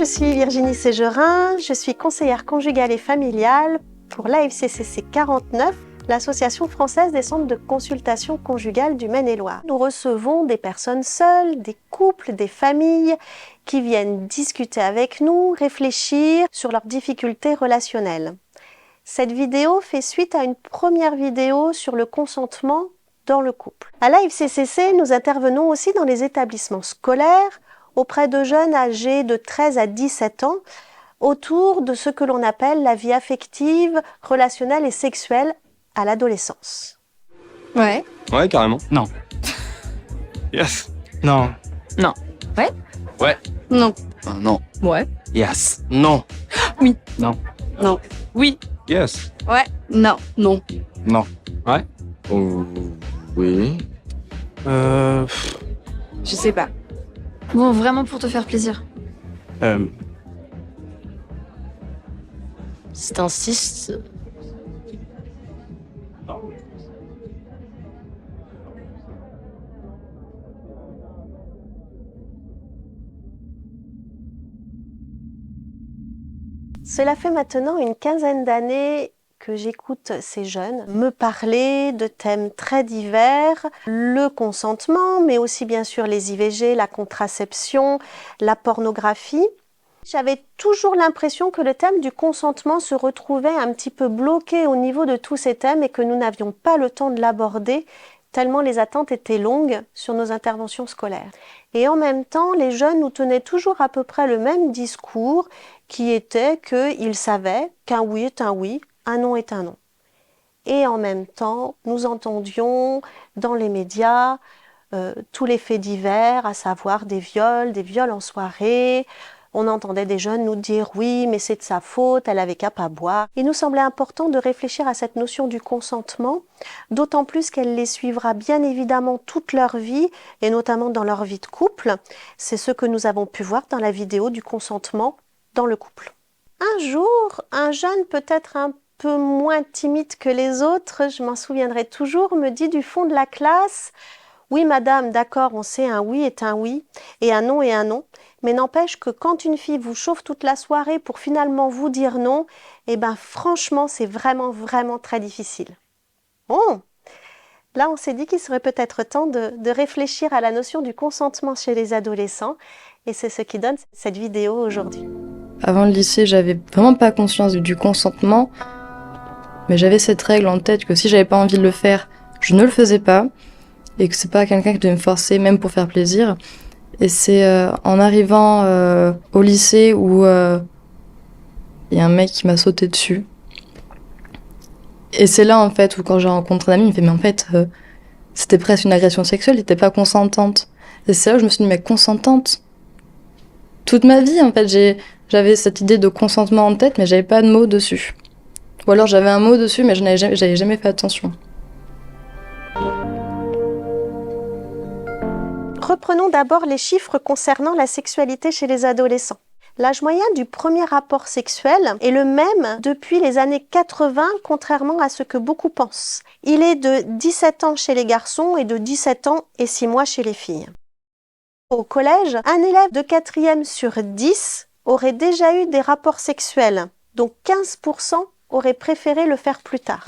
Je suis Virginie Ségerin, je suis conseillère conjugale et familiale pour l'AFCCC 49, l'Association française des centres de consultation conjugale du Maine-et-Loire. Nous recevons des personnes seules, des couples, des familles qui viennent discuter avec nous, réfléchir sur leurs difficultés relationnelles. Cette vidéo fait suite à une première vidéo sur le consentement dans le couple. À l'AFCCC, nous intervenons aussi dans les établissements scolaires auprès de jeunes âgés de 13 à 17 ans autour de ce que l'on appelle la vie affective, relationnelle et sexuelle à l'adolescence. Ouais. Ouais, carrément. Non. Yes. Non. Non. Ouais. Ouais. Non. Non. Ouais. Yes. Non. Oui. Non. Non. Oui. Yes. Ouais. Non. Non. Non. Ouais. Oui. Je sais pas. Bon, vraiment pour te faire plaisir. Si t'insistes... Cela fait maintenant une quinzaine d'années que j'écoute ces jeunes me parler de thèmes très divers, le consentement, mais aussi bien sûr les IVG, la contraception, la pornographie. J'avais toujours l'impression que le thème du consentement se retrouvait un petit peu bloqué au niveau de tous ces thèmes et que nous n'avions pas le temps de l'aborder tellement les attentes étaient longues sur nos interventions scolaires. Et en même temps, les jeunes nous tenaient toujours à peu près le même discours qui était qu'ils savaient qu'un oui est un oui, un non est un non. Et en même temps, nous entendions dans les médias tous les faits divers, à savoir des viols en soirée. On entendait des jeunes nous dire « oui, mais c'est de sa faute, elle avait qu'à pas boire ». Il nous semblait important de réfléchir à cette notion du consentement, d'autant plus qu'elle les suivra bien évidemment toute leur vie, et notamment dans leur vie de couple. C'est ce que nous avons pu voir dans la vidéo du consentement dans le couple. Un jour, un jeune peut-être un peu moins timide que les autres, je m'en souviendrai toujours, me dit du fond de la classe « oui madame, d'accord, on sait un oui est un oui, et un non est un non ». Mais n'empêche que quand une fille vous chauffe toute la soirée pour finalement vous dire non, eh ben franchement, c'est vraiment très difficile. Bon, là on s'est dit qu'il serait peut-être temps de réfléchir à la notion du consentement chez les adolescents, et c'est ce qui donne cette vidéo aujourd'hui. Avant le lycée, j'avais vraiment pas conscience du consentement, mais j'avais cette règle en tête que si j'avais pas envie de le faire, je ne le faisais pas, et que c'est pas quelqu'un qui devait me forcer, même pour faire plaisir. Et c'est en arrivant au lycée où il y a un mec qui m'a sauté dessus. Et c'est là, en fait, où quand j'ai rencontré un ami, il me fait « mais en fait, c'était presque une agression sexuelle, il était pas consentante ». Et c'est là où je me suis dit « mais consentante ?» Toute ma vie, en fait, j'avais cette idée de consentement en tête, mais j'avais pas de mots dessus. Ou alors j'avais un mot dessus, mais j'avais jamais fait attention. Reprenons d'abord les chiffres concernant la sexualité chez les adolescents. L'âge moyen du premier rapport sexuel est le même depuis les années 80, contrairement à ce que beaucoup pensent. Il est de 17 ans chez les garçons et de 17 ans et 6 mois chez les filles. Au collège, un élève de 4e sur 10 aurait déjà eu des rapports sexuels, dont 15% auraient préféré le faire plus tard.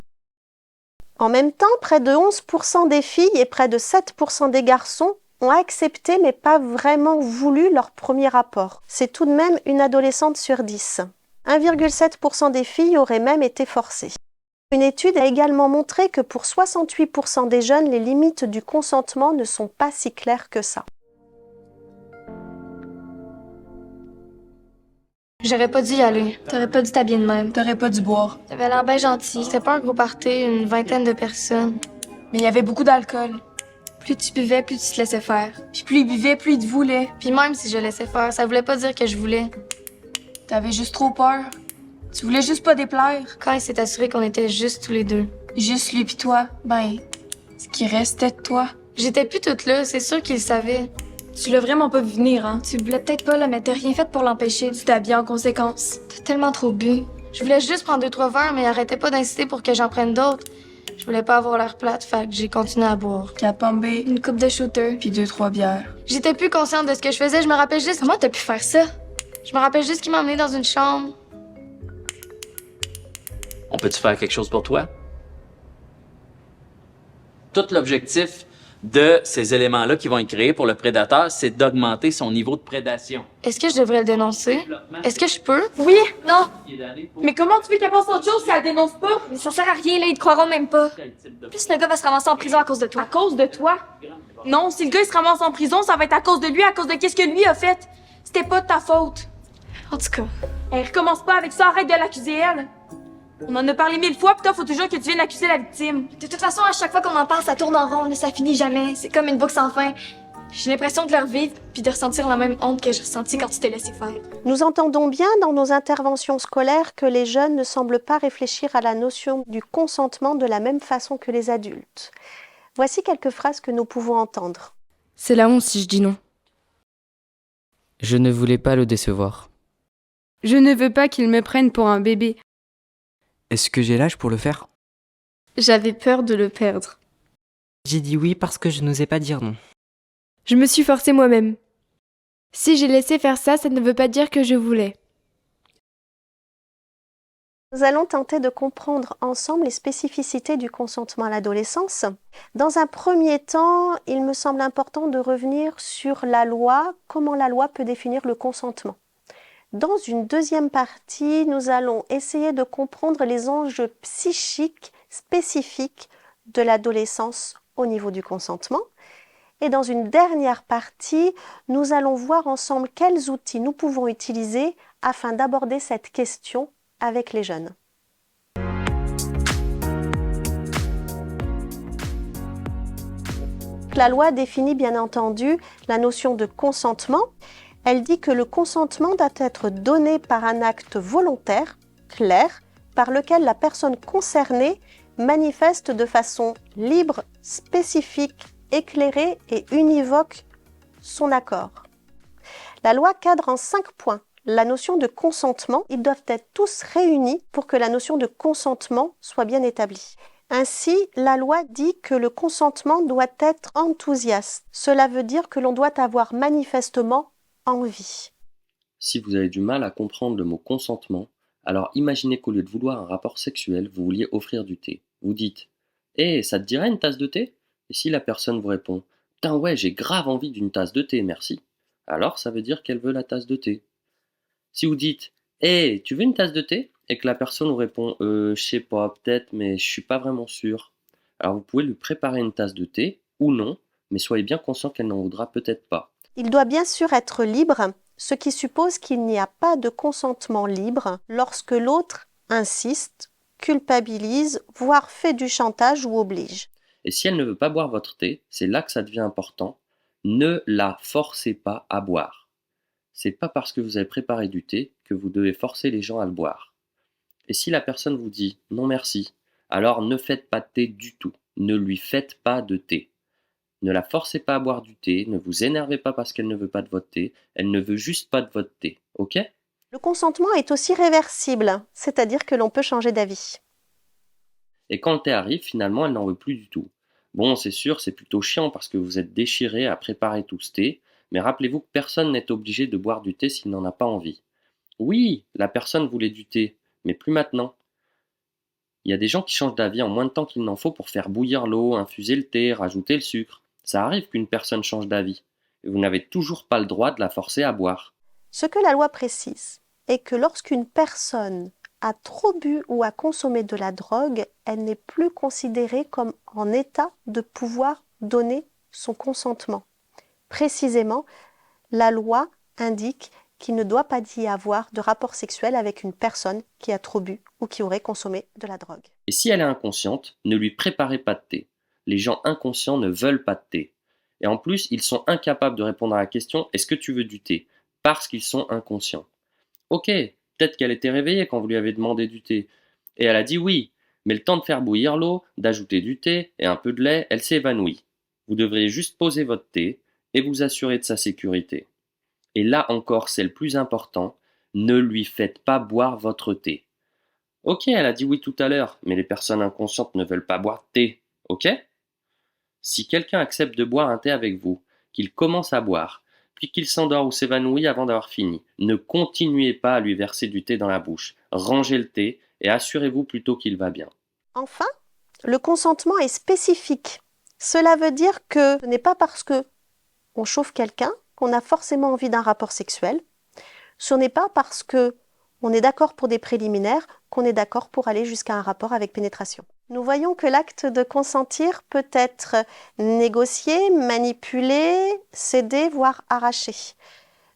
En même temps, près de 11% des filles et près de 7% des garçons ont accepté mais pas vraiment voulu leur premier rapport. C'est tout de même une adolescente sur 10. 1,7% des filles auraient même été forcées. Une étude a également montré que pour 68% des jeunes, les limites du consentement ne sont pas si claires que ça. J'aurais pas dû y aller. T'aurais pas dû t'habiller de même. T'aurais pas dû boire. T'avais l'air bien gentil. C'était pas un gros party, une vingtaine de personnes. Mais il y avait beaucoup d'alcool. Plus tu buvais, plus tu te laissais faire. Puis plus il buvait, plus il te voulait. Puis même si je laissais faire, ça voulait pas dire que je voulais. T'avais juste trop peur. Tu voulais juste pas déplaire. Quand il s'est assuré qu'on était juste tous les deux. Juste lui pis toi, ben, ce qui restait de toi. J'étais plus toute là, c'est sûr qu'il le savait. Tu l'as vraiment pas vu venir, hein? Tu voulais peut-être pas, là, mais t'as rien fait pour l'empêcher. Tu t'habilles en conséquence. T'as tellement trop bu. Je voulais juste prendre 2-3 verres, mais il arrêtait pas d'insister pour que j'en prenne d'autres. Je voulais pas avoir l'air plate, fait que j'ai continué à boire. Capambé, Une coupe de shooter. puis 2-3 bières. J'étais plus consciente de ce que je faisais, je me rappelle juste... Comment t'as pu faire ça? Je me rappelle juste qu'il m'a emmené dans une chambre. On peut-tu faire quelque chose pour toi? Tout l'objectif de ces éléments-là qui vont être créés pour le prédateur, c'est d'augmenter son niveau de prédation. Est-ce que je devrais le dénoncer? Est-ce que je peux? Oui, non. Mais Mais comment tu veux qu'elle fasse autre chose si elle dénonce pas? Mais ça sert à rien, là, ils te croiront même pas. Plus Plus le gars va se ramasser en prison à cause de À toi. cause de toi? Non, si le gars il se ramasse en prison, ça va être à cause de lui, à cause de qu'est-ce que lui a fait. C'était pas de ta faute. En tout cas, Elle recommence pas avec ça, arrête de l'accuser elle. On en a parlé 1000 fois, pis toi, faut toujours que tu viennes accuser la victime. de toute façon, à chaque fois qu'on en parle, ça tourne en rond, là, ça finit jamais. C'est comme une boucle sans fin. J'ai l'impression de le revivre puis de ressentir la même honte que j'ai ressentie quand tu t'es laissé faire. Nous entendons bien dans nos interventions scolaires que les jeunes ne semblent pas réfléchir à la notion du consentement de la même façon que les adultes. Voici quelques phrases que nous pouvons entendre. C'est la honte si je dis non. Je ne voulais pas le décevoir. Je ne veux pas qu'il me prenne pour un bébé. Est-ce que j'ai l'âge pour le faire? J'avais peur de le perdre. J'ai dit oui parce que je n'osais pas dire non. Je me suis forcée moi-même. Si j'ai laissé faire ça, ça ne veut pas dire que je voulais. Nous allons tenter de comprendre ensemble les spécificités du consentement à l'adolescence. Dans un premier temps, il me semble important de revenir sur la loi, comment la loi peut définir le consentement. Dans une deuxième partie, nous allons essayer de comprendre les enjeux psychiques spécifiques de l'adolescence au niveau du consentement. Et dans une dernière partie, nous allons voir ensemble quels outils nous pouvons utiliser afin d'aborder cette question avec les jeunes. La loi définit bien entendu la notion de consentement. Elle dit que le consentement doit être donné par un acte volontaire, clair, par lequel la personne concernée manifeste de façon libre, spécifique, éclairée et univoque son accord. La loi cadre en 5 points la notion de consentement. Ils doivent être tous réunis pour que la notion de consentement soit bien établie. Ainsi, la loi dit que le consentement doit être enthousiaste. Cela veut dire que l'on doit avoir manifestement envie. Si vous avez du mal à comprendre le mot consentement, alors imaginez qu'au lieu de vouloir un rapport sexuel, vous vouliez offrir du thé. Vous dites « Eh, ça te dirait une tasse de thé ?» Et si la personne vous répond « Putain ouais, j'ai grave envie d'une tasse de thé, merci », alors ça veut dire qu'elle veut la tasse de thé. Si vous dites « Eh, tu veux une tasse de thé ?» et que la personne vous répond « Je sais pas, peut-être, mais je suis pas vraiment sûr », alors vous pouvez lui préparer une tasse de thé, ou non, mais soyez bien conscient qu'elle n'en voudra peut-être pas. Il doit bien sûr être libre, ce qui suppose qu'il n'y a pas de consentement libre lorsque l'autre insiste, culpabilise, voire fait du chantage ou oblige. Et si elle ne veut pas boire votre thé, c'est là que ça devient important, ne la forcez pas à boire. C'est pas parce que vous avez préparé du thé que vous devez forcer les gens à le boire. Et si la personne vous dit « non merci », alors ne faites pas de thé du tout, ne lui faites pas de thé. Ne la forcez pas à boire du thé, ne vous énervez pas parce qu'elle ne veut pas de votre thé, elle ne veut juste pas de votre thé, ok? Le consentement est aussi réversible, c'est-à-dire que l'on peut changer d'avis. Et quand le thé arrive, finalement, elle n'en veut plus du tout. Bon, c'est sûr, c'est plutôt chiant parce que vous êtes déchiré à préparer tout ce thé, mais rappelez-vous que personne n'est obligé de boire du thé s'il n'en a pas envie. Oui, la personne voulait du thé, mais plus maintenant. Il y a des gens qui changent d'avis en moins de temps qu'il n'en faut pour faire bouillir l'eau, infuser le thé, rajouter le sucre. Ça arrive qu'une personne change d'avis, et vous n'avez toujours pas le droit de la forcer à boire. Ce que la loi précise est que lorsqu'une personne a trop bu ou a consommé de la drogue, elle n'est plus considérée comme en état de pouvoir donner son consentement. Précisément, la loi indique qu'il ne doit pas y avoir de rapport sexuel avec une personne qui a trop bu ou qui aurait consommé de la drogue. Et si elle est inconsciente, ne lui préparez pas de thé. Les gens inconscients ne veulent pas de thé. Et en plus, ils sont incapables de répondre à la question « Est-ce que tu veux du thé ?» parce qu'ils sont inconscients. Ok, peut-être qu'elle était réveillée quand vous lui avez demandé du thé. Et elle a dit oui, mais le temps de faire bouillir l'eau, d'ajouter du thé et un peu de lait, elle s'est évanouie. Vous devriez juste poser votre thé et vous assurer de sa sécurité. Et là encore, c'est le plus important, ne lui faites pas boire votre thé. Ok, elle a dit oui tout à l'heure, mais les personnes inconscientes ne veulent pas boire de thé, ok? Si quelqu'un accepte de boire un thé avec vous, qu'il commence à boire, puis qu'il s'endort ou s'évanouit avant d'avoir fini. Ne continuez pas à lui verser du thé dans la bouche. Rangez le thé et assurez-vous plutôt qu'il va bien. Enfin, le consentement est spécifique. Cela veut dire que ce n'est pas parce que on chauffe quelqu'un qu'on a forcément envie d'un rapport sexuel. Ce n'est pas parce que on est d'accord pour des préliminaires qu'on est d'accord pour aller jusqu'à un rapport avec pénétration. Nous voyons que l'acte de consentir peut être négocié, manipulé, cédé, voire arraché.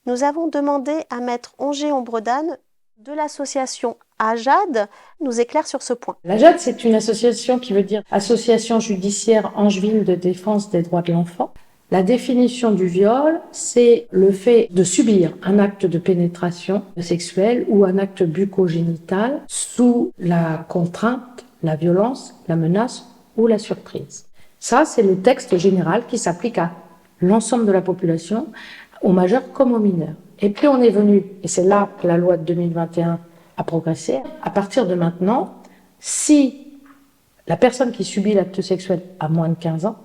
Nous avons demandé à Maître Onger-Ombre d'Âne de l'association AJAD nous éclaire sur ce point. L'AJAD, c'est une association qui veut dire Association judiciaire angevine de défense des droits de l'enfant. La définition du viol, c'est le fait de subir un acte de pénétration sexuelle ou un acte bucco-génital sous la contrainte, la violence, la menace ou la surprise. Ça, c'est le texte général qui s'applique à l'ensemble de la population, aux majeurs comme aux mineurs. Et puis on est venu, et c'est là que la loi de 2021 a progressé, à partir de maintenant, si la personne qui subit l'acte sexuel a moins de 15 ans,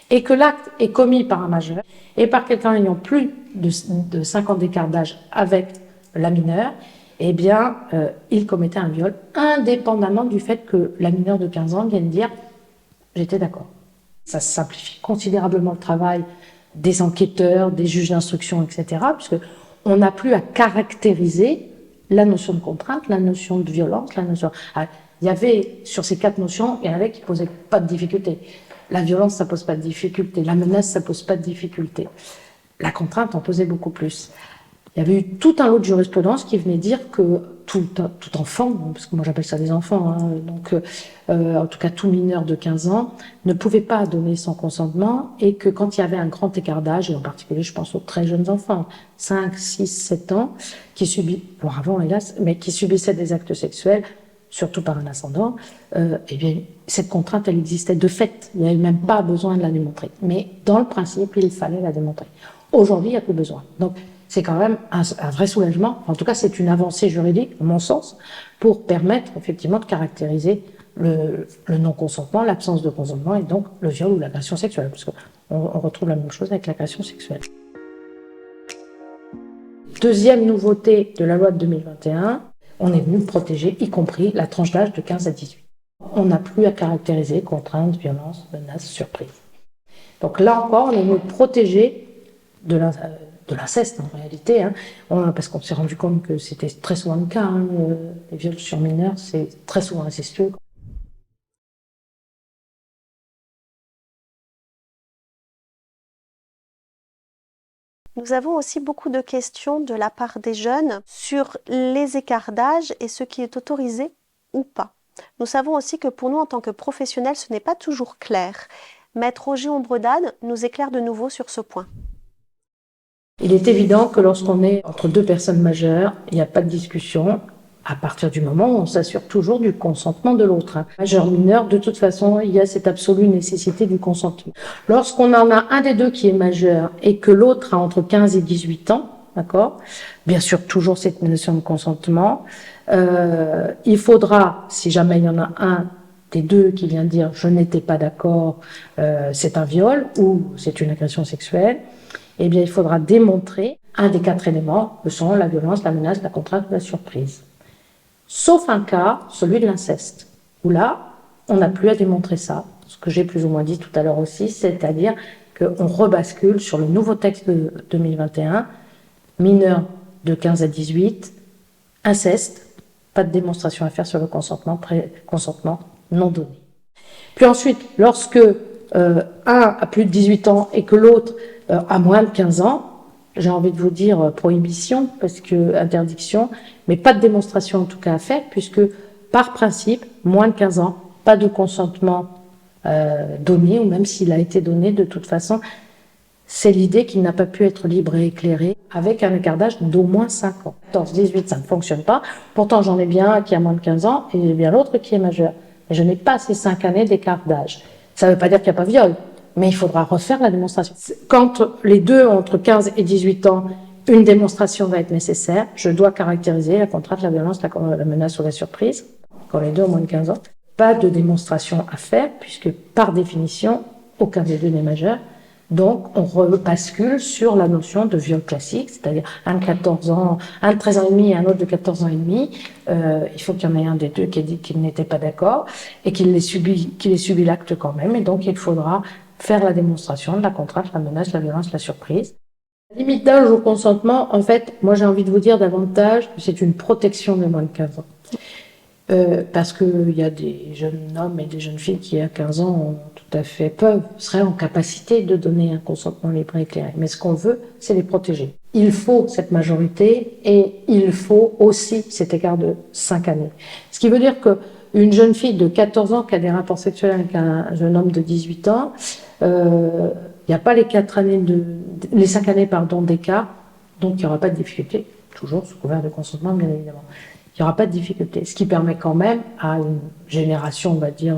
et que l'acte est commis par un majeur et par quelqu'un ayant plus de 5 ans d'écart d'âge avec la mineure, eh bien, il commettait un viol, indépendamment du fait que la mineure de 15 ans vienne dire « j'étais d'accord ». Ça simplifie considérablement le travail des enquêteurs, des juges d'instruction, etc., puisque on n'a plus à caractériser la notion de contrainte, la notion de violence, la notion... Alors, il y avait, sur ces 4 notions, il y en avait qui posaient pas de difficulté. La violence, ça pose pas de difficulté. La menace, ça pose pas de difficulté. La contrainte en posait beaucoup plus. Il y avait eu tout un lot de jurisprudence qui venait dire que tout enfant, parce que moi j'appelle ça des enfants, hein, donc en tout cas tout mineur de 15 ans, ne pouvait pas donner son consentement et que quand il y avait un grand écart d'âge, et en particulier je pense aux très jeunes enfants, 5, 6, 7 ans, qui subissaient, bon avant hélas, mais qui subissaient des actes sexuels, surtout par un ascendant, eh bien, cette contrainte, elle existait de fait. Il n'y avait même pas besoin de la démontrer. Mais dans le principe, il fallait la démontrer. Aujourd'hui, il n'y a plus besoin. Donc, c'est quand même un vrai soulagement. En tout cas, c'est une avancée juridique, à mon sens, pour permettre effectivement de caractériser le non-consentement, l'absence de consentement et donc le viol ou l'agression sexuelle. Parce qu'on retrouve la même chose avec l'agression sexuelle. Deuxième nouveauté de la loi de 2021, on est venu protéger, y compris la tranche d'âge de 15 à 18. On n'a plus à caractériser contrainte, violence, menace, surprise. Donc là encore, on est venu protéger de l'inceste en réalité, hein, parce qu'on s'est rendu compte que c'était très souvent le cas. Hein, les viols sur mineurs, c'est très souvent incestueux. Nous avons aussi beaucoup de questions de la part des jeunes sur les écarts d'âge et ce qui est autorisé ou pas. Nous savons aussi que pour nous, en tant que professionnels, ce n'est pas toujours clair. Maître Onger-Ombre d'Âne nous éclaire de nouveau sur ce point. Il est évident que lorsqu'on est entre 2 personnes majeures, il n'y a pas de discussion à partir du moment où on s'assure toujours du consentement de l'autre. Majeur, mineur, de toute façon, il y a cette absolue nécessité du consentement. Lorsqu'on en a un des deux qui est majeur et que l'autre a entre 15 et 18 ans, d'accord, bien sûr, toujours cette notion de consentement, il faudra, si jamais il y en a un des deux qui vient dire « je n'étais pas d'accord, c'est un viol » ou « c'est une agression sexuelle », eh bien, il faudra démontrer un des 4 éléments, que sont la violence, la menace, la contrainte ou la surprise. Sauf un cas, celui de l'inceste, où là, on n'a plus à démontrer ça, ce que j'ai plus ou moins dit tout à l'heure aussi, c'est-à-dire qu'on rebascule sur le nouveau texte de 2021, mineur de 15 à 18, inceste, pas de démonstration à faire sur le consentement non donné. Puis ensuite, lorsque un a plus de 18 ans et que l'autre a moins de 15 ans, j'ai envie de vous dire prohibition, parce que interdiction, mais pas de démonstration en tout cas à faire, puisque par principe, moins de 15 ans, pas de consentement donné, ou même s'il a été donné, de toute façon, c'est l'idée qu'il n'a pas pu être libre et éclairé avec un écart d'âge d'au moins 5 ans. 14, 18, ça ne fonctionne pas. Pourtant, j'en ai bien un qui a moins de 15 ans et bien l'autre qui est majeur. Et je n'ai pas ces 5 années d'écart d'âge. Ça ne veut pas dire qu'il n'y a pas de viol, mais il faudra refaire la démonstration. Quand les deux ont entre 15 et 18 ans, une démonstration va être nécessaire. Je dois caractériser la contrainte, la violence, la menace ou la surprise. Quand les deux ont moins de 15 ans, pas de démonstration à faire, puisque par définition, aucun des deux n'est majeur. Donc, on rebascule sur la notion de viol classique, c'est-à-dire un de 14 ans, un de 13 ans et demi et un autre de 14 ans et demi. Il faut qu'il y en ait un des deux qui ait dit qu'il n'était pas d'accord et qu'il ait subi l'acte quand même. Et donc, il faudra faire la démonstration de la contrainte, la menace, la violence, la surprise. La limite d'âge au consentement, en fait, moi j'ai envie de vous dire davantage que c'est une protection des moins de 15 ans. Parce qu'il y a des jeunes hommes et des jeunes filles qui, à 15 ans, seraient en capacité de donner un consentement libre et éclairé. Mais ce qu'on veut, c'est les protéger. Il faut cette majorité et il faut aussi cet écart de 5 années. Ce qui veut dire qu'une jeune fille de 14 ans qui a des rapports sexuels avec un jeune homme de 18 ans, il n'y a pas les 5 années d'écart, donc il n'y aura pas de difficulté, toujours sous couvert de consentement, bien évidemment. Il n'y aura pas de difficulté, ce qui permet quand même à une génération, on va dire,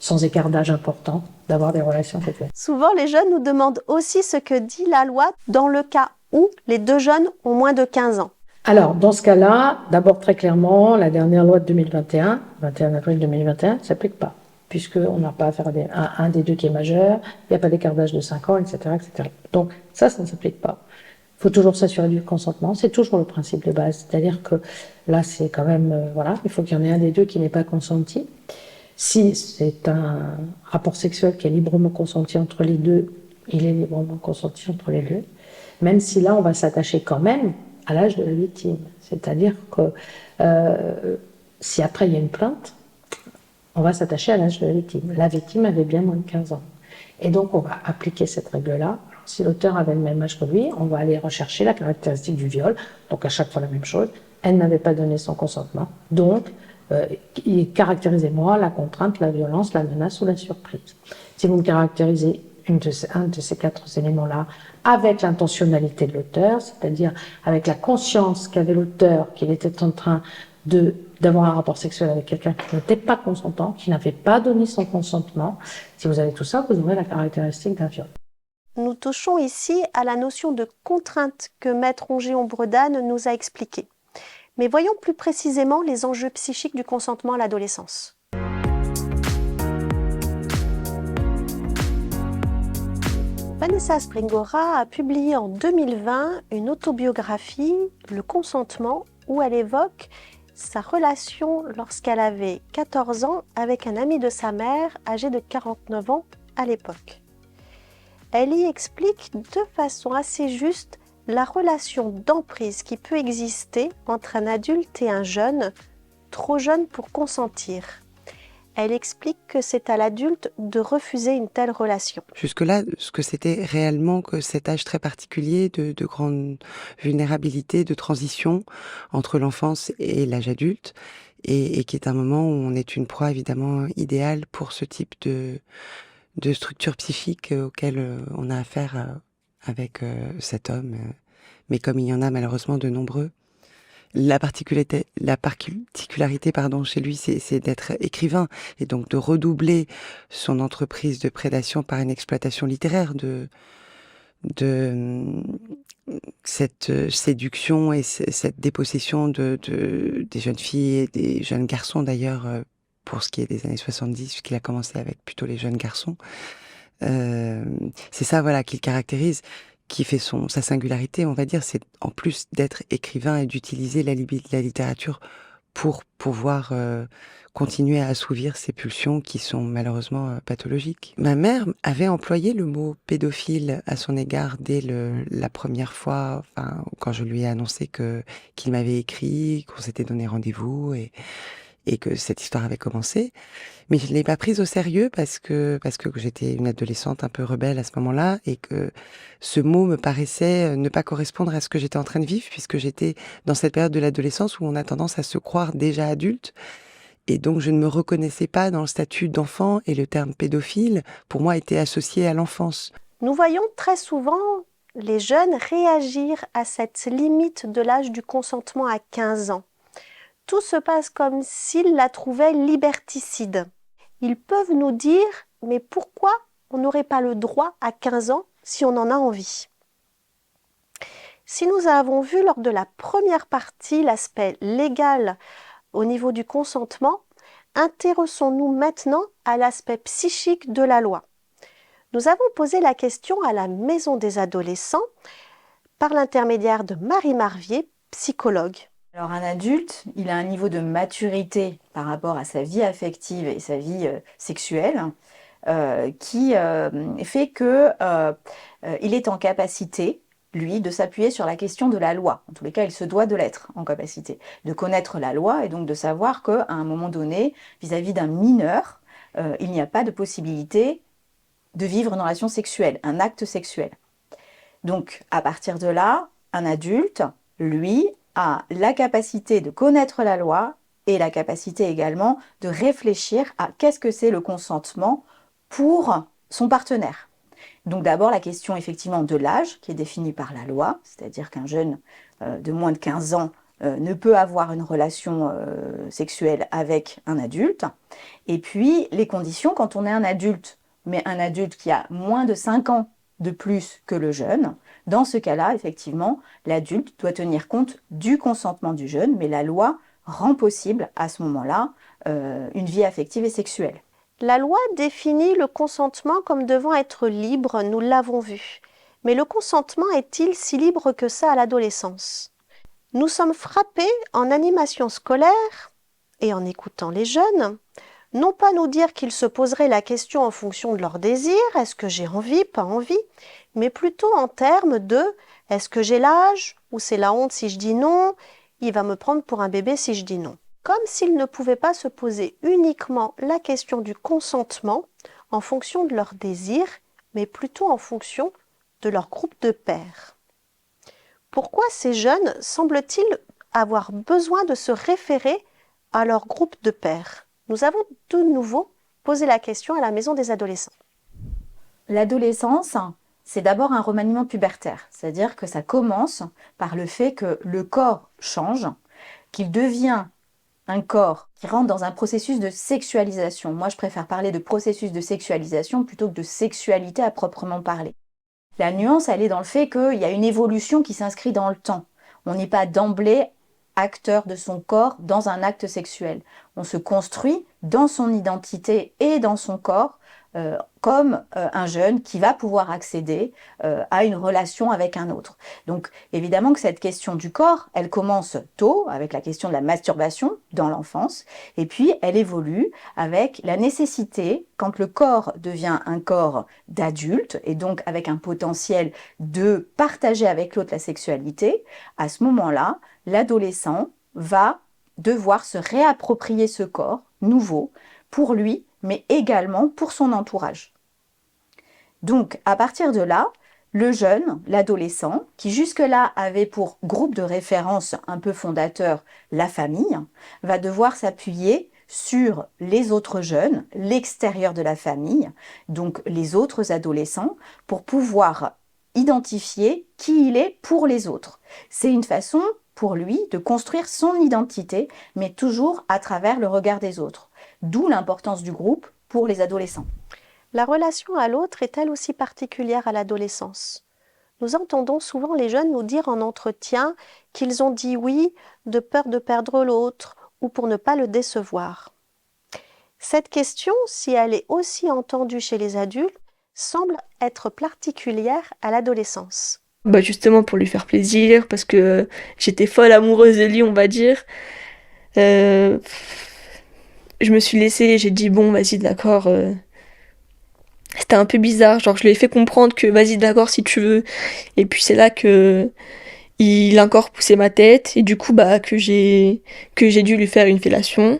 sans écart d'âge important, d'avoir des relations sexuelles. Souvent, les jeunes nous demandent aussi ce que dit la loi dans le cas où les deux jeunes ont moins de 15 ans. Alors, dans ce cas-là, d'abord très clairement, la dernière loi de 2021, 21 avril 2021, ne s'applique pas, puisqu'on n'a pas à faire un des deux qui est majeur, il n'y a pas d'écart d'âge de 5 ans, etc., etc. Donc, ça ne s'applique pas. Il faut toujours s'assurer du consentement, c'est toujours le principe de base. C'est-à-dire que là, c'est quand même, il faut qu'il y en ait un des deux qui n'ait pas consenti. Si c'est un rapport sexuel qui est librement consenti entre les deux, il est librement consenti entre les deux. Même si là, on va s'attacher quand même à l'âge de la victime. C'est-à-dire que si après il y a une plainte, on va s'attacher à l'âge de la victime. La victime avait bien moins de 15 ans. Et donc, on va appliquer cette règle-là. Si l'auteur avait le même âge que lui, on va aller rechercher la caractéristique du viol. Donc, à chaque fois la même chose. Elle n'avait pas donné son consentement. Donc, caractérisez-moi la contrainte, la violence, la menace ou la surprise. Si vous me caractérisez un de ces 4 éléments-là avec l'intentionnalité de l'auteur, c'est-à-dire avec la conscience qu'avait l'auteur qu'il était en train d'avoir un rapport sexuel avec quelqu'un qui n'était pas consentant, qui n'avait pas donné son consentement, si vous avez tout ça, vous aurez la caractéristique d'un viol. Nous touchons ici à la notion de contrainte que Maître Ongé-Ombredane nous a expliquée. Mais voyons plus précisément les enjeux psychiques du consentement à l'adolescence. Vanessa Springora a publié en 2020 une autobiographie, Le consentement, où elle évoque sa relation lorsqu'elle avait 14 ans avec un ami de sa mère âgé de 49 ans à l'époque. Elle y explique de façon assez juste la relation d'emprise qui peut exister entre un adulte et un jeune, trop jeune pour consentir. Elle explique que c'est à l'adulte de refuser une telle relation. Jusque-là, ce que c'était réellement que cet âge très particulier de grande vulnérabilité, de transition entre l'enfance et l'âge adulte, et qui est un moment où on est une proie évidemment idéale pour ce type de structure psychique auquel on a affaire avec cet homme. Mais comme il y en a malheureusement de nombreux, la particularité chez lui, c'est d'être écrivain et donc de redoubler son entreprise de prédation par une exploitation littéraire de cette séduction et cette dépossession des jeunes filles et des jeunes garçons d'ailleurs, pour ce qui est des années 70, puisqu'il a commencé avec plutôt les jeunes garçons. C'est ça, voilà, qu'il caractérise, qui fait sa singularité, on va dire, c'est en plus d'être écrivain et d'utiliser la littérature pour pouvoir continuer à assouvir ces pulsions qui sont malheureusement pathologiques. Ma mère avait employé le mot pédophile à son égard dès la première fois, quand je lui ai annoncé qu'il m'avait écrit, qu'on s'était donné rendez-vous et que cette histoire avait commencé. Mais je ne l'ai pas prise au sérieux parce que j'étais une adolescente un peu rebelle à ce moment-là et que ce mot me paraissait ne pas correspondre à ce que j'étais en train de vivre, puisque j'étais dans cette période de l'adolescence où on a tendance à se croire déjà adulte. Et donc je ne me reconnaissais pas dans le statut d'enfant et le terme pédophile, pour moi, était associé à l'enfance. Nous voyons très souvent les jeunes réagir à cette limite de l'âge du consentement à 15 ans. Tout se passe comme s'ils la trouvaient liberticide. Ils peuvent nous dire « mais pourquoi on n'aurait pas le droit à 15 ans si on en a envie ?» Si nous avons vu lors de la première partie l'aspect légal au niveau du consentement, intéressons-nous maintenant à l'aspect psychique de la loi. Nous avons posé la question à la Maison des adolescents par l'intermédiaire de Marie Marvier, psychologue. Alors un adulte, il a un niveau de maturité par rapport à sa vie affective et sa vie sexuelle qui fait que il est en capacité, lui, de s'appuyer sur la question de la loi. En tous les cas, il se doit de l'être en capacité, de connaître la loi et donc de savoir qu'à un moment donné, vis-à-vis d'un mineur, il n'y a pas de possibilité de vivre une relation sexuelle, un acte sexuel. Donc, à partir de là, un adulte, lui, a la capacité de connaître la loi et la capacité également de réfléchir à qu'est-ce que c'est le consentement pour son partenaire. Donc d'abord la question effectivement de l'âge qui est définie par la loi, c'est-à-dire qu'un jeune de moins de 15 ans ne peut avoir une relation sexuelle avec un adulte. Et puis les conditions quand on est un adulte, mais un adulte qui a moins de 5 ans de plus que le jeune, dans ce cas-là, effectivement, l'adulte doit tenir compte du consentement du jeune, mais la loi rend possible à ce moment-là une vie affective et sexuelle. La loi définit le consentement comme devant être libre, nous l'avons vu. Mais le consentement est-il si libre que ça à l'adolescence? Nous sommes frappés en animation scolaire et en écoutant les jeunes, non pas nous dire qu'ils se poseraient la question en fonction de leurs désirs, est-ce que j'ai envie, pas envie, mais plutôt en termes de est-ce que j'ai l'âge ou c'est la honte si je dis non, il va me prendre pour un bébé si je dis non. Comme s'ils ne pouvaient pas se poser uniquement la question du consentement en fonction de leurs désirs, mais plutôt en fonction de leur groupe de pairs. Pourquoi ces jeunes semblent-ils avoir besoin de se référer à leur groupe de pairs? Nous avons de nouveau posé la question à la Maison des adolescents. L'adolescence, c'est d'abord un remaniement pubertaire, c'est-à-dire que ça commence par le fait que le corps change, qu'il devient un corps qui rentre dans un processus de sexualisation. Moi, je préfère parler de processus de sexualisation plutôt que de sexualité à proprement parler. La nuance, elle est dans le fait qu'il y a une évolution qui s'inscrit dans le temps. On n'est pas d'emblée acteur de son corps dans un acte sexuel. On se construit dans son identité et dans son corps comme un jeune qui va pouvoir accéder à une relation avec un autre. Donc évidemment que cette question du corps, elle commence tôt avec la question de la masturbation dans l'enfance et puis elle évolue avec la nécessité, quand le corps devient un corps d'adulte et donc avec un potentiel de partager avec l'autre la sexualité, à ce moment-là, l'adolescent va devoir se réapproprier ce corps nouveau pour lui, mais également pour son entourage. Donc, à partir de là, le jeune, l'adolescent, qui jusque-là avait pour groupe de référence un peu fondateur la famille, va devoir s'appuyer sur les autres jeunes, l'extérieur de la famille, donc les autres adolescents, pour pouvoir identifier qui il est pour les autres. C'est une façon pour lui de construire son identité, mais toujours à travers le regard des autres. D'où l'importance du groupe pour les adolescents. La relation à l'autre est elle aussi particulière à l'adolescence. Nous entendons souvent les jeunes nous dire en entretien qu'ils ont dit oui de peur de perdre l'autre ou pour ne pas le décevoir. Cette question, si elle est aussi entendue chez les adultes, semble être particulière à l'adolescence. Justement pour lui faire plaisir, parce que j'étais folle amoureuse de lui, on va dire. Je me suis laissée, j'ai dit bon, vas-y, d'accord. C'était un peu bizarre, genre je lui ai fait comprendre que vas-y, d'accord, si tu veux. Et puis c'est là que il a encore poussé ma tête, et du coup, que j'ai dû lui faire une fellation.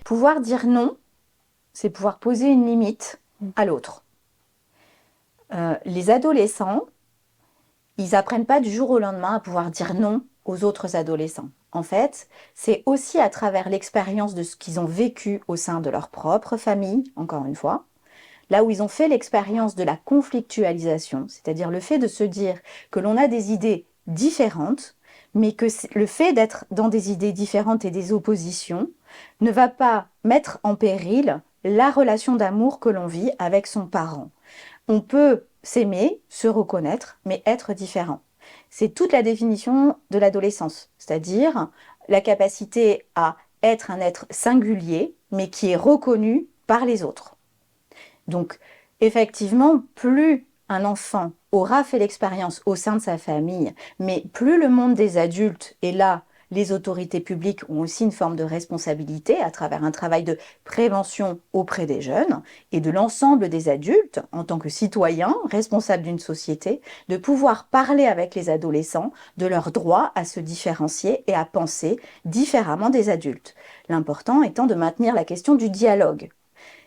Pouvoir dire non, c'est pouvoir poser une limite à l'autre. Les adolescents, ils apprennent pas du jour au lendemain à pouvoir dire non aux autres adolescents. En fait, c'est aussi à travers l'expérience de ce qu'ils ont vécu au sein de leur propre famille, encore une fois, là où ils ont fait l'expérience de la conflictualisation, c'est-à-dire le fait de se dire que l'on a des idées différentes, mais que le fait d'être dans des idées différentes et des oppositions ne va pas mettre en péril la relation d'amour que l'on vit avec son parent. On peut s'aimer, se reconnaître, mais être différent. C'est toute la définition de l'adolescence, c'est-à-dire la capacité à être un être singulier, mais qui est reconnu par les autres. Donc, Effectivement, plus un enfant aura fait l'expérience au sein de sa famille, mais plus le monde des adultes est là, les autorités publiques ont aussi une forme de responsabilité à travers un travail de prévention auprès des jeunes et de l'ensemble des adultes, en tant que citoyens responsables d'une société, de pouvoir parler avec les adolescents de leur droit à se différencier et à penser différemment des adultes. L'important étant de maintenir la question du dialogue.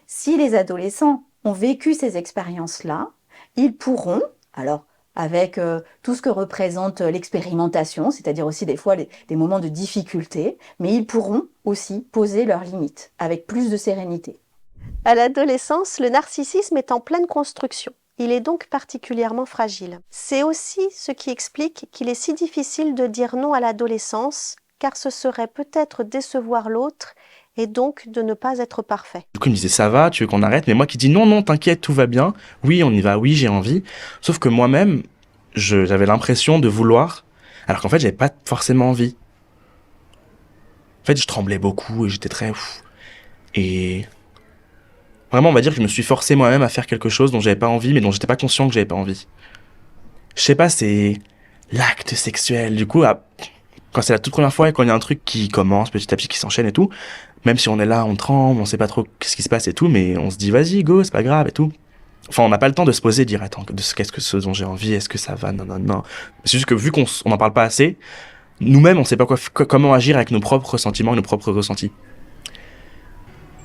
Si les adolescents ont vécu ces expériences-là, ils pourront, alors avec tout ce que représente l'expérimentation, c'est-à-dire aussi des fois des moments de difficulté, mais ils pourront aussi poser leurs limites avec plus de sérénité. À l'adolescence, le narcissisme est en pleine construction. Il est donc particulièrement fragile. C'est aussi ce qui explique qu'il est si difficile de dire non à l'adolescence, car ce serait peut-être décevoir l'autre et donc de ne pas être parfait. Du coup, il me disait, ça va, tu veux qu'on arrête? Mais moi qui dis, non, non, t'inquiète, tout va bien. Oui, on y va, oui, j'ai envie. Sauf que moi-même, j'avais l'impression de vouloir, alors qu'en fait, j'avais pas forcément envie. En fait, je tremblais beaucoup et j'étais très... Et vraiment, on va dire que je me suis forcé moi-même à faire quelque chose dont j'avais pas envie, mais dont j'étais pas conscient que j'avais pas envie. Je sais pas, c'est l'acte sexuel. Du coup, quand c'est la toute première fois et quand il y a un truc qui commence petit à petit, qui s'enchaîne et tout, même si on est là, on tremble, on sait pas trop ce qui se passe et tout, mais on se dit vas-y, go, c'est pas grave et tout. Enfin, on n'a pas le temps de se poser et dire attends, qu'est-ce que ce dont j'ai envie, est-ce que ça va, non, non, non. C'est juste que vu qu'on n'en parle pas assez, nous-mêmes, on sait pas comment agir avec nos propres sentiments et nos propres ressentis.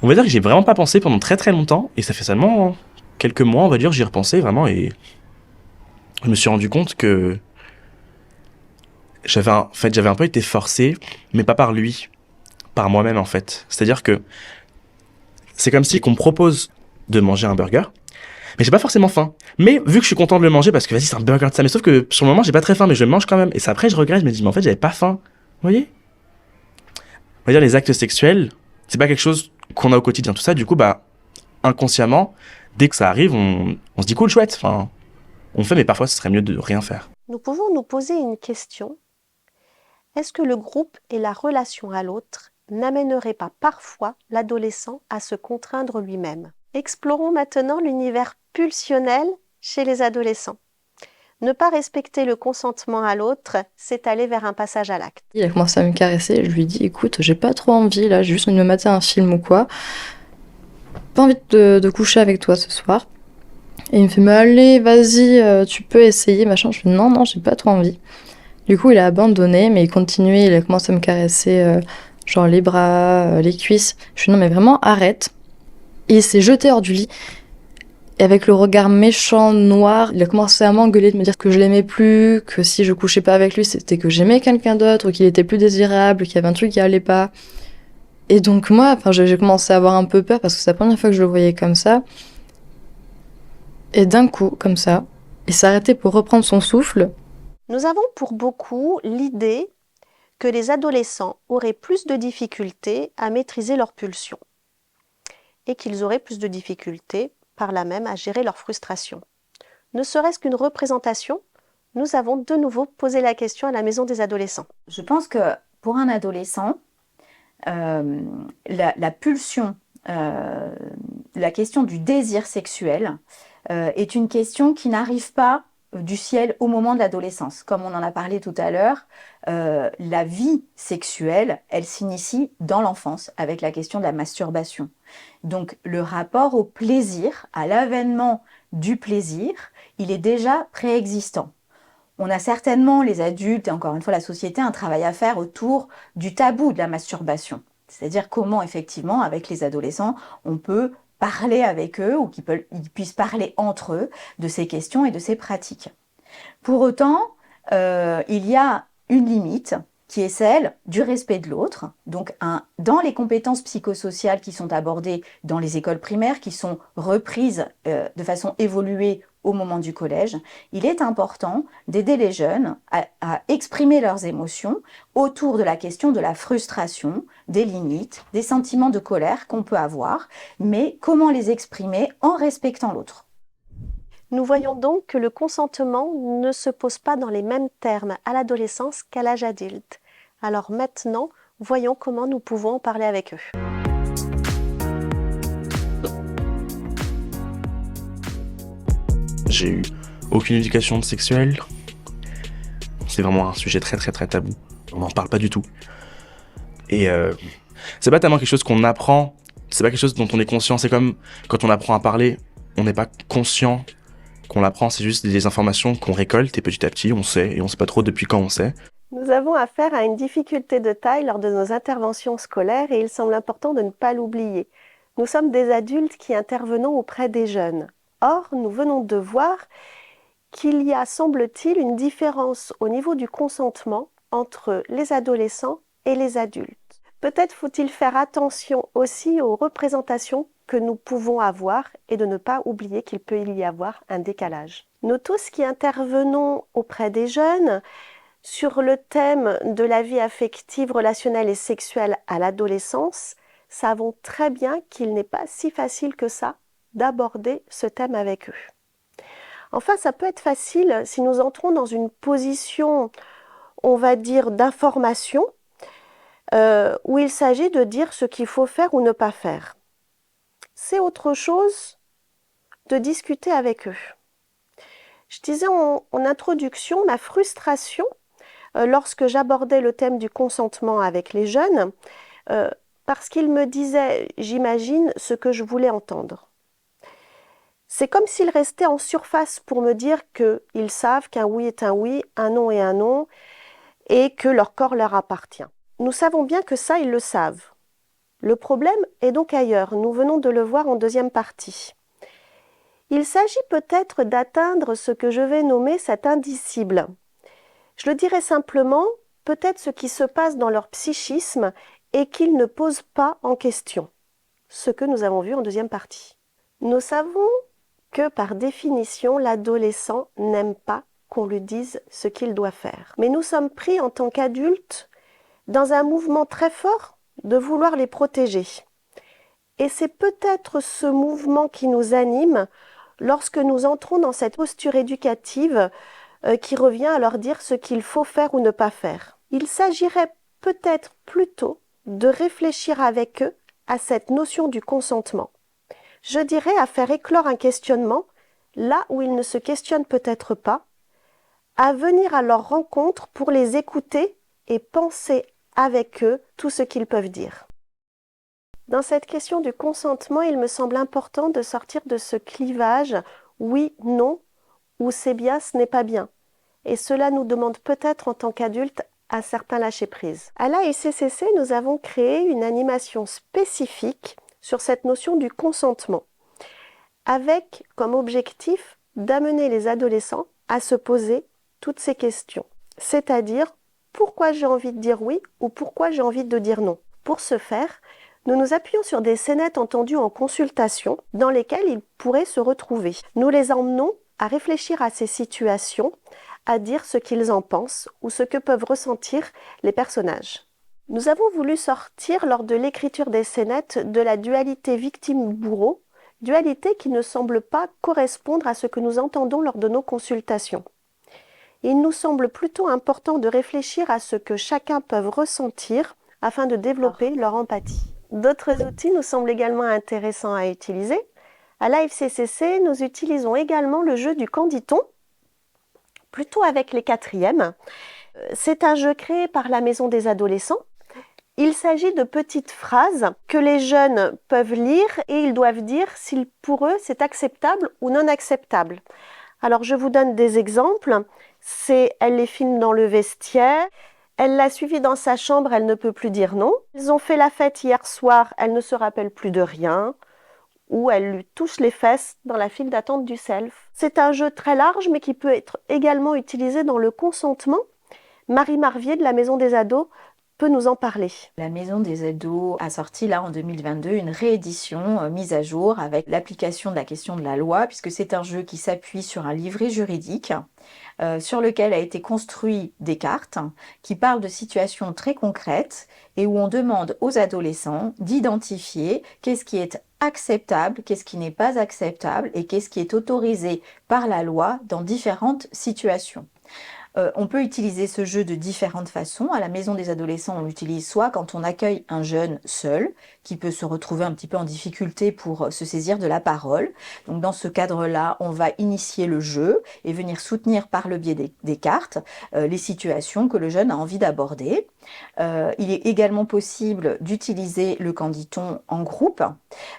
On va dire que j'ai vraiment pas pensé pendant très très longtemps, et ça fait seulement quelques mois, on va dire, j'y ai repensé vraiment, et je me suis rendu compte que j'avais un peu été forcé, mais pas par lui, par moi-même en fait. C'est-à-dire que c'est comme si qu'on me propose de manger un burger, mais j'ai pas forcément faim. Mais vu que je suis content de le manger parce que vas-y c'est un burger de ça, mais sauf que sur le moment j'ai pas très faim, mais je le mange quand même. Et ça, après je regrette, je me dis mais en fait j'avais pas faim. Vous voyez? On va dire les actes sexuels, c'est pas quelque chose qu'on a au quotidien, tout ça. Du coup inconsciemment, dès que ça arrive, on se dit cool, chouette. Enfin, on fait, mais parfois ce serait mieux de rien faire. Nous pouvons nous poser une question. Est-ce que le groupe et la relation à l'autre n'amèneraient pas parfois l'adolescent à se contraindre lui-même? Explorons maintenant l'univers pulsionnel chez les adolescents. Ne pas respecter le consentement à l'autre, c'est aller vers un passage à l'acte. Il a commencé à me caresser et je lui ai dit écoute, j'ai pas trop envie là, j'ai juste envie de me mater un film ou quoi. Pas envie de coucher avec toi ce soir. Et il me fait mais allez, vas-y, tu peux essayer, machin. Je fais non, j'ai pas trop envie. Du coup, il a abandonné, mais il continuait, il a commencé à me caresser genre les bras, les cuisses. Je fais non mais vraiment arrête. Et il s'est jeté hors du lit. Et avec le regard méchant, noir, il a commencé à m'engueuler, de me dire que je l'aimais plus, que si je couchais pas avec lui, c'était que j'aimais quelqu'un d'autre, qu'il était plus désirable, qu'il y avait un truc qui allait pas. Et donc moi, j'ai commencé à avoir un peu peur parce que c'est la première fois que je le voyais comme ça. Et d'un coup, comme ça, il s'est arrêté pour reprendre son souffle. Nous avons pour beaucoup l'idée que les adolescents auraient plus de difficultés à maîtriser leurs pulsions et qu'ils auraient plus de difficultés par là même à gérer leur frustration. Ne serait-ce qu'une représentation, nous avons de nouveau posé la question à la maison des adolescents. Je pense que pour un adolescent, la pulsion, la question du désir sexuel est une question qui n'arrive pas du ciel au moment de l'adolescence. Comme on en a parlé tout à l'heure, la vie sexuelle, elle s'initie dans l'enfance avec la question de la masturbation. Donc le rapport au plaisir, à l'avènement du plaisir, il est déjà préexistant. On a certainement, les adultes et encore une fois la société, un travail à faire autour du tabou de la masturbation. C'est-à-dire comment effectivement, avec les adolescents, on peut parler avec eux ou qu'ils puissent parler entre eux de ces questions et de ces pratiques. Pour autant, il y a une limite qui est celle du respect de l'autre. Donc, dans les compétences psychosociales qui sont abordées dans les écoles primaires, qui sont reprises de façon évoluée au moment du collège, il est important d'aider les jeunes à exprimer leurs émotions autour de la question de la frustration, des limites, des sentiments de colère qu'on peut avoir, mais comment les exprimer en respectant l'autre. Nous voyons donc que le consentement ne se pose pas dans les mêmes termes à l'adolescence qu'à l'âge adulte. Alors maintenant, voyons comment nous pouvons en parler avec eux. J'ai eu aucune éducation sexuelle. C'est vraiment un sujet très très très tabou. On n'en parle pas du tout. Et c'est pas tellement quelque chose qu'on apprend, c'est pas quelque chose dont on est conscient. C'est comme quand on apprend à parler, on n'est pas conscient qu'on l'apprend, c'est juste des informations qu'on récolte et petit à petit on sait, et on sait pas trop depuis quand on sait. Nous avons affaire à une difficulté de taille lors de nos interventions scolaires et il semble important de ne pas l'oublier. Nous sommes des adultes qui intervenons auprès des jeunes. Or, nous venons de voir qu'il y a, semble-t-il, une différence au niveau du consentement entre les adolescents et les adultes. Peut-être faut-il faire attention aussi aux représentations que nous pouvons avoir et de ne pas oublier qu'il peut y avoir un décalage. Nous tous qui intervenons auprès des jeunes sur le thème de la vie affective, relationnelle et sexuelle à l'adolescence, savons très bien qu'il n'est pas si facile que ça d'aborder ce thème avec eux. Enfin, ça peut être facile si nous entrons dans une position, on va dire, d'information, où il s'agit de dire ce qu'il faut faire ou ne pas faire. C'est autre chose de discuter avec eux. Je disais en introduction ma frustration lorsque j'abordais le thème du consentement avec les jeunes, parce qu'ils me disaient, j'imagine, ce que je voulais entendre. C'est comme s'ils restaient en surface pour me dire qu'ils savent qu'un oui est un oui, un non est un non, et que leur corps leur appartient. Nous savons bien que ça, ils le savent. Le problème est donc ailleurs. Nous venons de le voir en deuxième partie. Il s'agit peut-être d'atteindre ce que je vais nommer cet indicible. Je le dirais simplement, peut-être ce qui se passe dans leur psychisme et qu'ils ne posent pas en question. Ce que nous avons vu en deuxième partie. Nous savons que par définition, l'adolescent n'aime pas qu'on lui dise ce qu'il doit faire. Mais nous sommes pris en tant qu'adultes dans un mouvement très fort de vouloir les protéger. Et c'est peut-être ce mouvement qui nous anime lorsque nous entrons dans cette posture éducative qui revient à leur dire ce qu'il faut faire ou ne pas faire. Il s'agirait peut-être plutôt de réfléchir avec eux à cette notion du consentement. Je dirais à faire éclore un questionnement là où ils ne se questionnent peut-être pas, à venir à leur rencontre pour les écouter et penser avec eux tout ce qu'ils peuvent dire. Dans cette question du consentement, il me semble important de sortir de ce clivage oui, non, ou c'est bien, ce n'est pas bien. Et cela nous demande peut-être en tant qu'adultes un certain lâcher-prise. À l'AICCC, nous avons créé une animation spécifique sur cette notion du consentement, avec comme objectif d'amener les adolescents à se poser toutes ces questions, c'est-à-dire pourquoi j'ai envie de dire oui ou pourquoi j'ai envie de dire non. Pour ce faire, nous nous appuyons sur des scénettes entendues en consultation dans lesquelles ils pourraient se retrouver. Nous les emmenons à réfléchir à ces situations, à dire ce qu'ils en pensent ou ce que peuvent ressentir les personnages. Nous avons voulu sortir lors de l'écriture des scénettes de la dualité victime-bourreau, dualité qui ne semble pas correspondre à ce que nous entendons lors de nos consultations. Il nous semble plutôt important de réfléchir à ce que chacun peut ressentir afin de développer leur empathie. D'autres outils nous semblent également intéressants à utiliser. À l'AFCCC, nous utilisons également le jeu du canditon, plutôt avec les quatrièmes. C'est un jeu créé par la Maison des adolescents. Il s'agit de petites phrases que les jeunes peuvent lire et ils doivent dire si pour eux c'est acceptable ou non acceptable. Alors je vous donne des exemples. C'est « Elle les filme dans le vestiaire »,« Elle l'a suivi dans sa chambre, elle ne peut plus dire non »,« Ils ont fait la fête hier soir, elle ne se rappelle plus de rien », ou « Elle lui touche les fesses dans la file d'attente du self ». C'est un jeu très large mais qui peut être également utilisé dans le consentement. Marie Marvier de la Maison des ados peut nous en parler. La Maison des ados a sorti là en 2022 une réédition mise à jour avec l'application de la question de la loi, puisque c'est un jeu qui s'appuie sur un livret juridique sur lequel a été construit des cartes qui parlent de situations très concrètes et où on demande aux adolescents d'identifier qu'est-ce qui est acceptable, qu'est-ce qui n'est pas acceptable et qu'est-ce qui est autorisé par la loi dans différentes situations. On peut utiliser ce jeu de différentes façons. À la maison des adolescents, on l'utilise soit quand on accueille un jeune seul, qui peut se retrouver un petit peu en difficulté pour se saisir de la parole. Donc dans ce cadre-là, on va initier le jeu et venir soutenir par le biais des cartes les situations que le jeune a envie d'aborder. Il est également possible d'utiliser le canditon en groupe.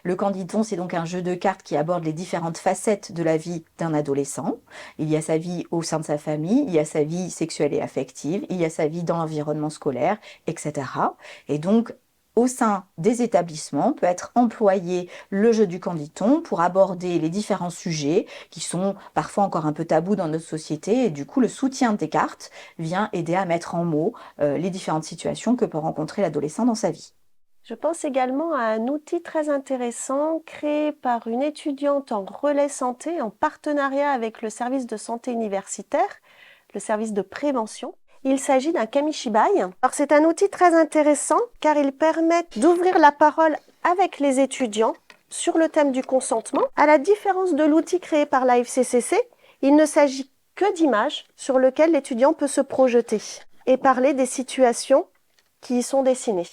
Le canditon, c'est donc un jeu de cartes qui aborde les différentes facettes de la vie d'un adolescent. Il y a sa vie au sein de sa famille, il y a sa vie sexuelle et affective, il y a sa vie dans l'environnement scolaire, etc. Et donc, au sein des établissements, peut être employé le jeu du canditon pour aborder les différents sujets qui sont parfois encore un peu tabous dans notre société. Et du coup, le soutien des cartes vient aider à mettre en mots les différentes situations que peut rencontrer l'adolescent dans sa vie. Je pense également à un outil très intéressant créé par une étudiante en relais santé en partenariat avec le service de santé universitaire, le service de prévention. Il s'agit d'un kamishibai. Alors c'est un outil très intéressant car il permet d'ouvrir la parole avec les étudiants sur le thème du consentement. À la différence de l'outil créé par la FCCC, il ne s'agit que d'images sur lesquelles l'étudiant peut se projeter et parler des situations qui y sont dessinées.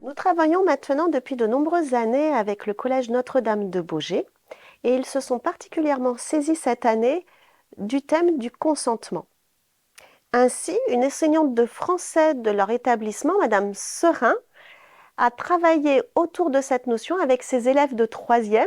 Nous travaillons maintenant depuis de nombreuses années avec le Collège Notre-Dame de Baugé et ils se sont particulièrement saisis cette année du thème du consentement. Ainsi, une enseignante de français de leur établissement, Madame Serin, a travaillé autour de cette notion avec ses élèves de 3e.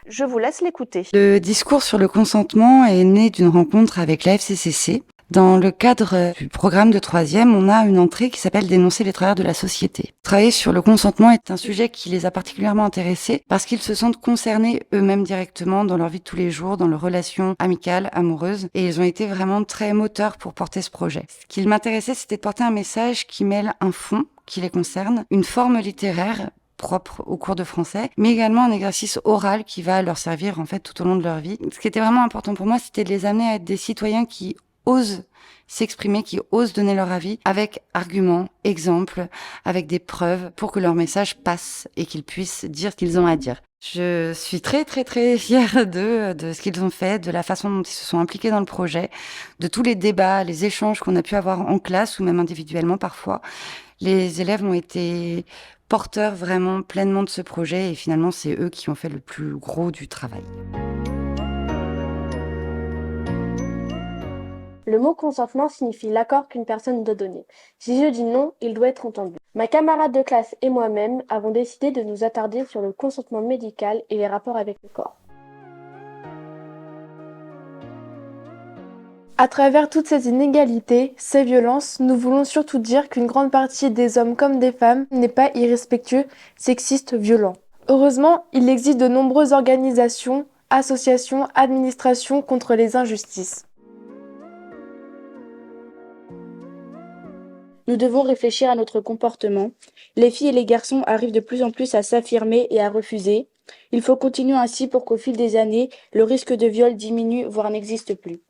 Je vous laisse l'écouter. Le discours sur le consentement est né d'une rencontre avec la FCCC. Dans le cadre du programme de 3e, on a une entrée qui s'appelle « Dénoncer les travers de la société ». Travailler sur le consentement est un sujet qui les a particulièrement intéressés parce qu'ils se sentent concernés eux-mêmes directement dans leur vie de tous les jours, dans leurs relations amicales, amoureuses, et ils ont été vraiment très moteurs pour porter ce projet. Ce qui m'intéressait, c'était de porter un message qui mêle un fond qui les concerne, une forme littéraire propre au cours de français, mais également un exercice oral qui va leur servir en fait tout au long de leur vie. Ce qui était vraiment important pour moi, c'était de les amener à être des citoyens qui osent s'exprimer, qui osent donner leur avis avec arguments, exemples, avec des preuves pour que leur message passe et qu'ils puissent dire ce qu'ils ont à dire. Je suis très fière de ce qu'ils ont fait, de la façon dont ils se sont impliqués dans le projet, de tous les débats, les échanges qu'on a pu avoir en classe ou même individuellement parfois. Les élèves ont été porteurs vraiment pleinement de ce projet et finalement c'est eux qui ont fait le plus gros du travail. Le mot consentement signifie l'accord qu'une personne doit donner. Si je dis non, il doit être entendu. Ma camarade de classe et moi-même avons décidé de nous attarder sur le consentement médical et les rapports avec le corps. À travers toutes ces inégalités, ces violences, nous voulons surtout dire qu'une grande partie des hommes comme des femmes n'est pas irrespectueux, sexiste, violent. Heureusement, il existe de nombreuses organisations, associations, administrations contre les injustices. Nous devons réfléchir à notre comportement. Les filles et les garçons arrivent de plus en plus à s'affirmer et à refuser. Il faut continuer ainsi pour qu'au fil des années, le risque de viol diminue, voire n'existe plus.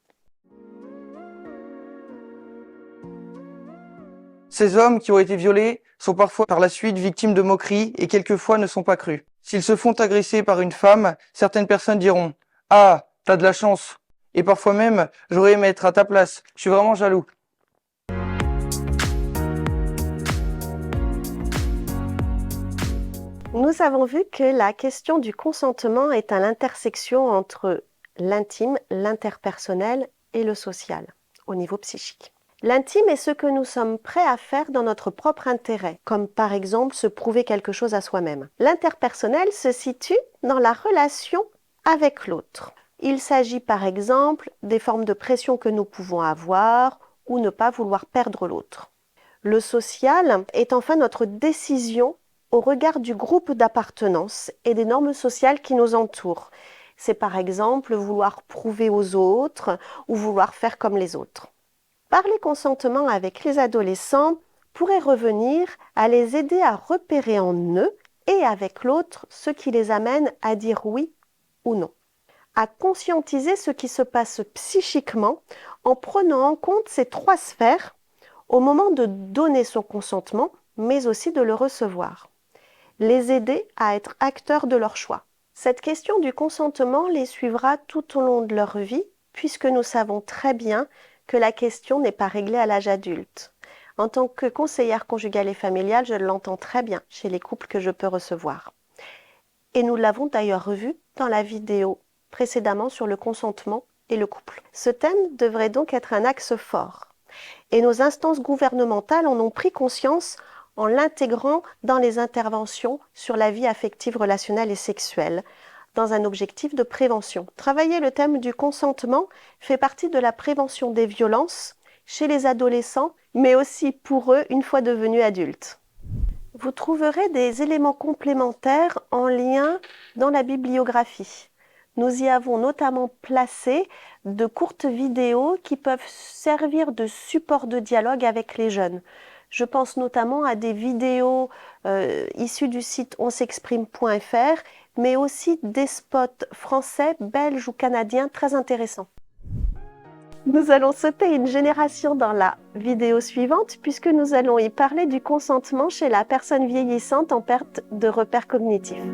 Ces hommes qui ont été violés sont parfois par la suite victimes de moqueries et quelquefois ne sont pas crus. S'ils se font agresser par une femme, certaines personnes diront « Ah, t'as de la chance !» Et parfois même « J'aurais aimé être à ta place, je suis vraiment jaloux !» Nous avons vu que la question du consentement est à l'intersection entre l'intime, l'interpersonnel et le social, au niveau psychique. L'intime est ce que nous sommes prêts à faire dans notre propre intérêt, comme par exemple se prouver quelque chose à soi-même. L'interpersonnel se situe dans la relation avec l'autre. Il s'agit par exemple des formes de pression que nous pouvons avoir ou ne pas vouloir perdre l'autre. Le social est enfin notre décision au regard du groupe d'appartenance et des normes sociales qui nous entourent. C'est par exemple vouloir prouver aux autres ou vouloir faire comme les autres. Parler consentement avec les adolescents pourrait revenir à les aider à repérer en eux et avec l'autre ce qui les amène à dire oui ou non, à conscientiser ce qui se passe psychiquement en prenant en compte ces 3 sphères au moment de donner son consentement, mais aussi de le recevoir. les aider à être acteurs de leur choix. Cette question du consentement les suivra tout au long de leur vie, puisque nous savons très bien que la question n'est pas réglée à l'âge adulte. En tant que conseillère conjugale et familiale, je l'entends très bien chez les couples que je peux recevoir. Et nous l'avons d'ailleurs revu dans la vidéo précédemment sur le consentement et le couple. Ce thème devrait donc être un axe fort. Et nos instances gouvernementales en ont pris conscience en l'intégrant dans les interventions sur la vie affective, relationnelle et sexuelle, dans un objectif de prévention. Travailler le thème du consentement fait partie de la prévention des violences chez les adolescents, mais aussi pour eux une fois devenus adultes. Vous trouverez des éléments complémentaires en lien dans la bibliographie. Nous y avons notamment placé de courtes vidéos qui peuvent servir de support de dialogue avec les jeunes. Je pense notamment à des vidéos issues du site onsexprime.fr, mais aussi des spots français, belges ou canadiens très intéressants. Nous allons sauter une génération dans la vidéo suivante puisque nous allons y parler du consentement chez la personne vieillissante en perte de repères cognitifs.